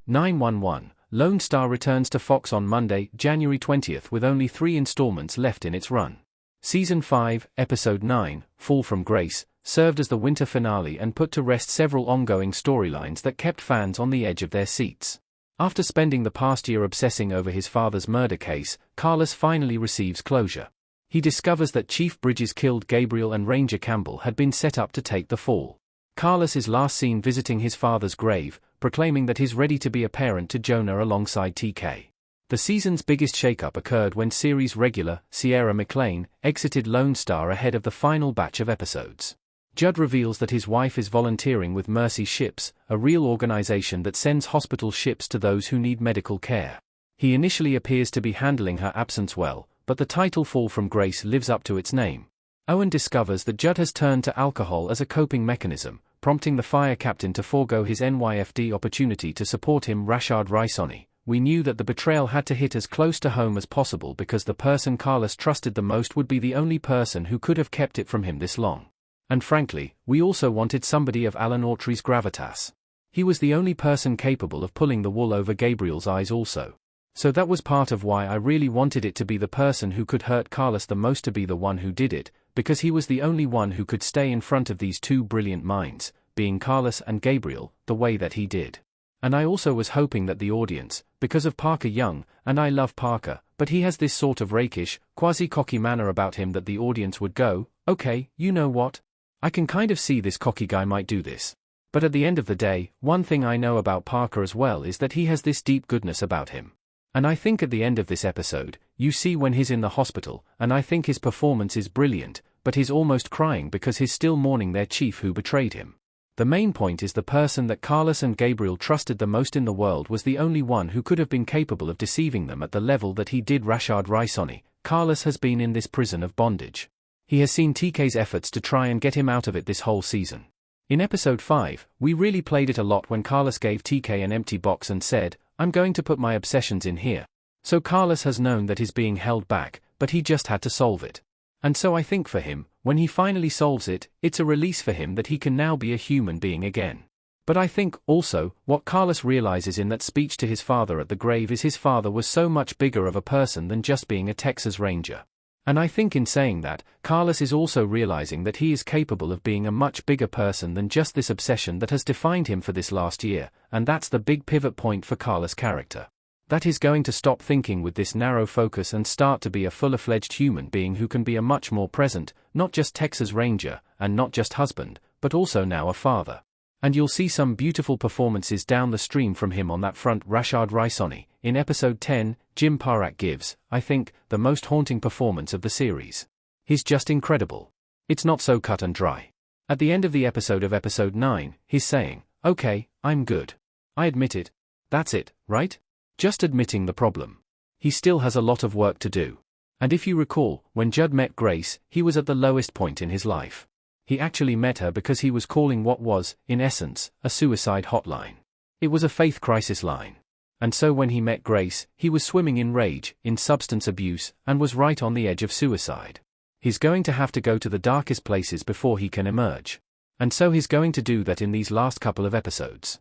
911, Lone Star returns to Fox on Monday, January 20th with only 3 installments left in its run. Season 5, Episode 9, Fall from Grace, served as the winter finale and put to rest several ongoing storylines that kept fans on the edge of their seats. After spending the past year obsessing over his father's murder case, Carlos finally receives closure. He discovers that Chief Bridges killed Gabriel and Ranger Campbell had been set up to take the fall. Carlos is last seen visiting his father's grave, proclaiming that he's ready to be a parent to Jonah alongside TK. The season's biggest shakeup occurred when series regular, Sierra McLean, exited Lone Star ahead of the final batch of episodes. Judd reveals that his wife is volunteering with Mercy Ships, a real organization that sends hospital ships to those who need medical care. He initially appears to be handling her absence well, but the title Fall from Grace lives up to its name. Owen discovers that Judd has turned to alcohol as a coping mechanism, prompting the fire captain to forego his NYFD opportunity to support him. Rashad Rysoni. We knew that the betrayal had to hit as close to home as possible because the person Carlos trusted the most would be the only person who could have kept it from him this long. And frankly, we also wanted somebody of Alan Autry's gravitas. He was the only person capable of pulling the wool over Gabriel's eyes also. So that was part of why I really wanted it to be the person who could hurt Carlos the most to be the one who did it, because he was the only one who could stay in front of these two brilliant minds, being Carlos and Gabriel, the way that he did. And I also was hoping that the audience, because of Parker Young, and I love Parker, but he has this sort of rakish, quasi-cocky manner about him that the audience would go, okay, you know what? I can kind of see this cocky guy might do this. But at the end of the day, one thing I know about Parker as well is that he has this deep goodness about him. And I think at the end of this episode, you see when he's in the hospital, and I think his performance is brilliant, but he's almost crying because he's still mourning their chief who betrayed him. The main point is the person that Carlos and Gabriel trusted the most in the world was the only one who could have been capable of deceiving them at the level that he did. Rashad Rysoni. Carlos has been in this prison of bondage. He has seen TK's efforts to try and get him out of it this whole season. In episode 5, we really played it a lot when Carlos gave TK an empty box and said, I'm going to put my obsessions in here. So Carlos has known that he's being held back, but he just had to solve it. And so I think for him, when he finally solves it, it's a release for him that he can now be a human being again. But I think, also, what Carlos realizes in that speech to his father at the grave is his father was so much bigger of a person than just being a Texas Ranger. And I think in saying that, Carlos is also realizing that he is capable of being a much bigger person than just this obsession that has defined him for this last year, and that's the big pivot point for Carlos' character. That he's going to stop thinking with this narrow focus and start to be a fuller-fledged human being who can be a much more present, not just Texas Ranger, and not just husband, but also now a father. And you'll see some beautiful performances down the stream from him on that front. Rashad Rysoni. In episode 10, Jim Parak gives, I think, the most haunting performance of the series. He's just incredible. It's not so cut and dry. At the end of the episode of episode 9, he's saying, okay, I'm good. I admit it. That's it, right? Just admitting the problem. He still has a lot of work to do. And if you recall, when Judd met Grace, he was at the lowest point in his life. He actually met her because he was calling what was, in essence, a suicide hotline. It was a faith crisis line. And so when he met Grace, he was swimming in rage, in substance abuse, and was right on the edge of suicide. He's going to have to go to the darkest places before he can emerge. And so he's going to do that in these last couple of episodes.